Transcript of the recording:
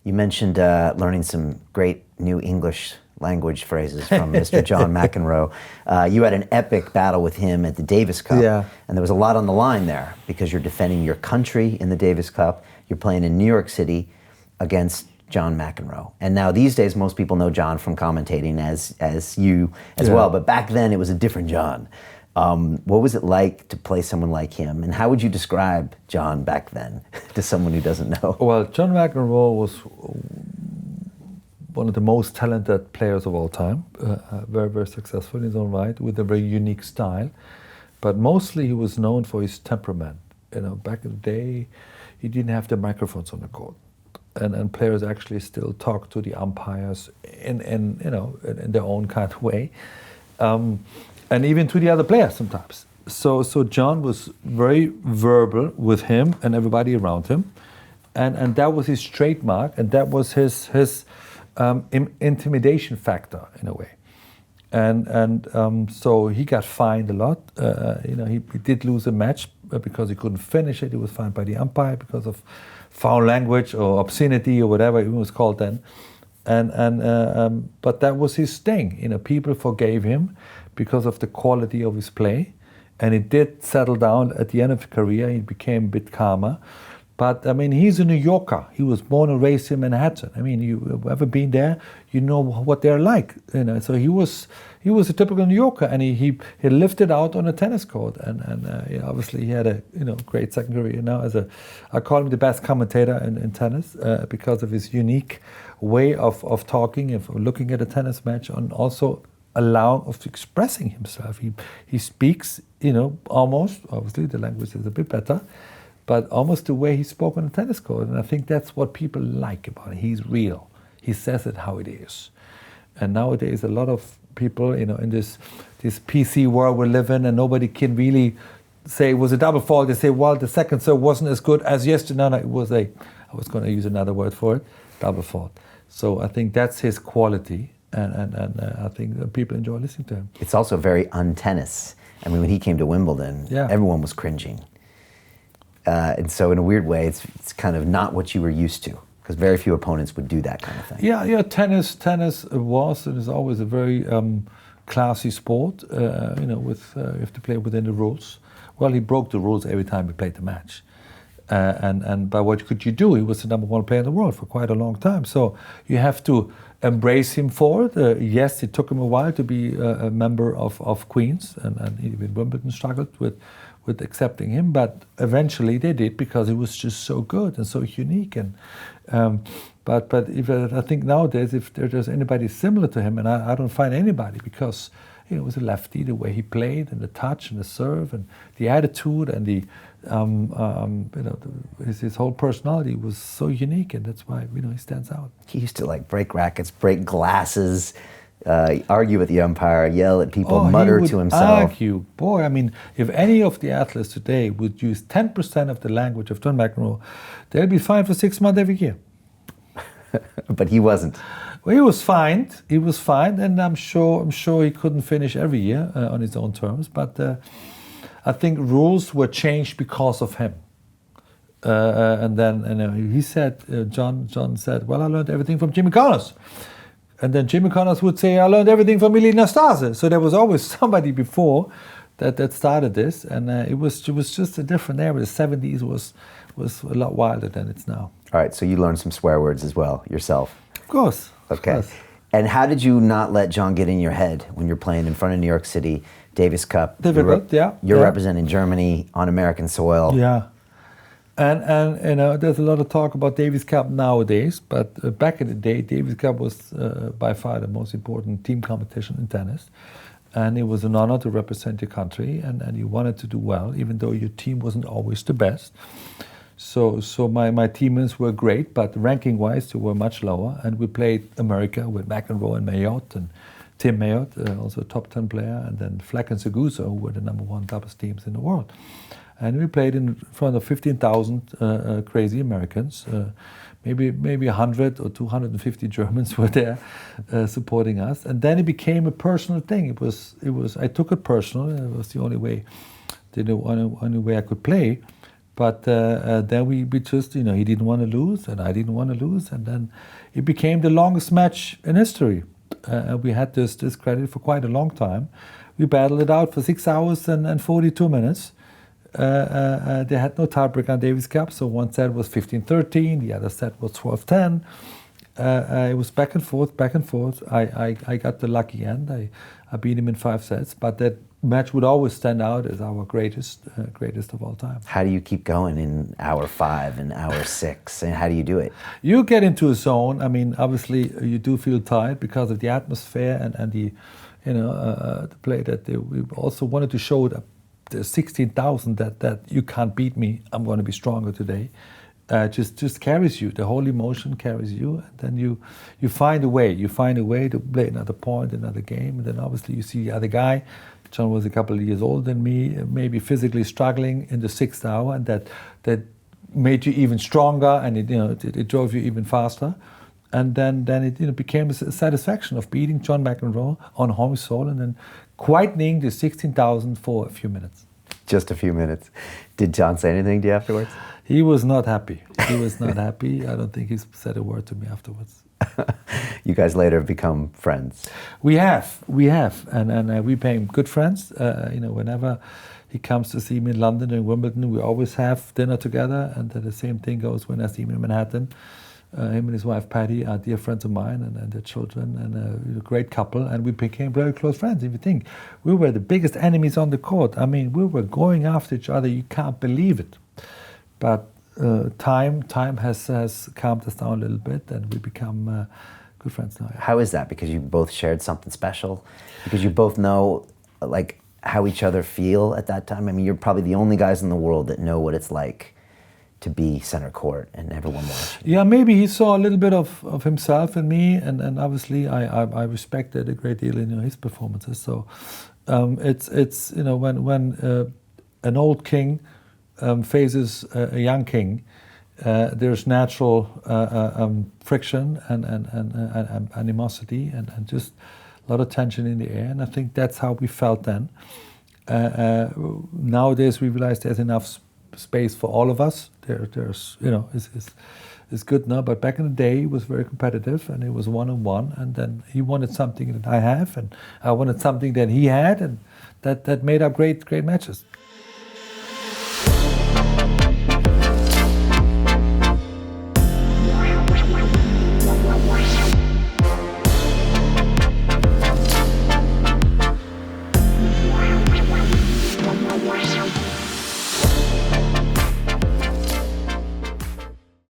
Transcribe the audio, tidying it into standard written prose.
You mentioned learning some great new English language phrases from Mr. John McENROE. You had an epic battle with him at the Davis Cup, and there was a lot on the line there because you're defending your country in the Davis Cup. You're playing in New York City against John McENROE. And now these days, most people know John from commentating as you as well, but back then it was a different John. What was it like to play someone like him, and how would you describe John back then to someone who doesn't know? Well, John McENROE was one of the most talented players of all time, very, very successful in his own right, with a very unique style. But mostly he was known for his temperament. You know, back in the day, he didn't have the microphones on the court. And players actually still talk to the umpires in their own kind of way. And even to the other players sometimes. So John was very verbal with him and everybody around him, and that was his trademark, and that was his intimidation factor in a way. And so he got fined a lot. He did lose a match because he couldn't finish it. He was fined by the umpire because of foul language or obscenity or whatever it was called then. But that was his thing. People forgave him because of the quality of his play, and it did settle down at the end of his career. He became a bit calmer, but I mean, he's a New Yorker. He was born and raised in Manhattan. I mean, you ever been there? You know what they're like. So he was a typical New Yorker, and he lived it out on a tennis court. And obviously he had a great second career. I call him the best commentator in tennis because of his unique way of talking, of looking at a tennis match, and also of expressing himself. He speaks, almost, obviously the language is a bit better, but almost the way he spoke on the tennis court. And I think that's what people like about him. He's real. He says it how it is. And nowadays a lot of people, in this PC world we live in, and nobody can really say it was a double fault. They say, well, the second serve wasn't as good as yesterday. No, it was I was going to use another word for it, double fault. So I think that's his quality. And I think people enjoy listening to him. It's also very un-tennis. I mean, when he came to Wimbledon, everyone was cringing. And so in a weird way, it's kind of not what you were used to, because very few opponents would do that kind of thing. Yeah. Tennis was and is always a very classy sport. You have to play within the rules. Well, he broke the rules every time he played the match. But what could you do? He was the number one player in the world for quite a long time. So you have to embrace him for it. Yes, it took him a while to be a member of Queens, and even Wimbledon struggled with accepting him. But eventually they did, because he was just so good and so unique. And but if I think nowadays, if there's anybody similar to him, and I don't find anybody, because it was a lefty, the way he played, and the touch, and the serve, and the attitude, and the his whole personality was so unique, and that's why he stands out. He used to break rackets, break glasses, argue with the umpire, yell at people, mutter to himself. Argue, boy! I mean, if any of the athletes today would use 10% of the language of John McENROE, they'll be fined for 6 months every year. But he wasn't. Well, he was fined. And I'm sure he couldn't finish every year on his own terms. But I think rules were changed because of him. And then he said, John said, well, I learned everything from Jimmy Connors. And then Jimmy Connors would say, I learned everything from Elina Stase. So there was always somebody before that started this, and it was just a different era. The 70s was a lot wilder than it's now. All right, so you learned some swear words as well yourself. Of course. Okay. Of course. And how did you not let John get in your head when you're playing in front of New York City, Davis Cup? Difficult, You're representing Germany on American soil. Yeah. And there's a lot of talk about Davis Cup nowadays, but back in the day, Davis Cup was by far the most important team competition in tennis. And it was an honor to represent your country, and you wanted to do well, even though your team wasn't always the best. So my teammates were great, but ranking-wise, they were much lower. And we played America with McEnroe and Mayotte, and Tim Mayotte, also a top 10 player, and then Fleck and Seguso, who were the number one doubles teams in the world. And we played in front of 15,000 crazy Americans. Maybe 100 or 250 Germans were there supporting us. And then it became a personal thing. It was. I took it personal. It was the only way I could play. But then we just, he didn't want to lose, and I didn't want to lose, and then it became the longest match in history. We had this credit for quite a long time. We battled it out for 6 hours and 42 minutes. They had no tiebreak on Davis Cup, so one set was 15-13, the other set was 12-10. It was back and forth, back and forth. I got the lucky end. I beat him in 5 sets, but that match would always stand out as our greatest of all time. How do you keep going in hour 5 and hour 6? And how do you do it? You get into a zone. I mean, obviously, you do feel tired because of the atmosphere and the, the play that we also wanted to show the 16,000 that you can't beat me. I'm going to be stronger today. Just carries you. The whole emotion carries you, and then you find a way. You find a way to play another point, another game, and then obviously you see the other guy. John was a couple of years older than me, maybe physically struggling in the 6th hour, and that made you even stronger, and it drove you even faster. And then it became a satisfaction of beating John McENROE on home soil, and then quietening the 16,000 for a few minutes. Just a few minutes. Did John say anything to you afterwards? He was not happy. He was not happy. I don't think he said a word to me afterwards. You guys later have become friends. We have, and we became good friends. Whenever he comes to see me in London and Wimbledon, we always have dinner together, and the same thing goes when I see him in Manhattan. Him and his wife Patty are dear friends of mine, and their children, and a great couple, and we became very close friends. If you think, we were the biggest enemies on the court. I mean, we were going after each other. You can't believe it. But time has calmed us down a little bit, and we become good friends now. Yeah. How is that? Because you both shared something special? Because you both know, like, how each other feel at that time? I mean, you're probably the only guys in the world that know what it's like to be center court and everyone watching. Yeah, maybe he saw a little bit of himself in me, and obviously I respected a great deal in his performances. So it's when an old king faces a young king, there's natural friction and animosity and just a lot of tension in the air, and I think that's how we felt then. Nowadays we realize there's enough space for all of us. There's it's good now, but back in the day it was very competitive, and it was 1-on-1, and then he wanted something that I have, and I wanted something that he had, and that made up great matches.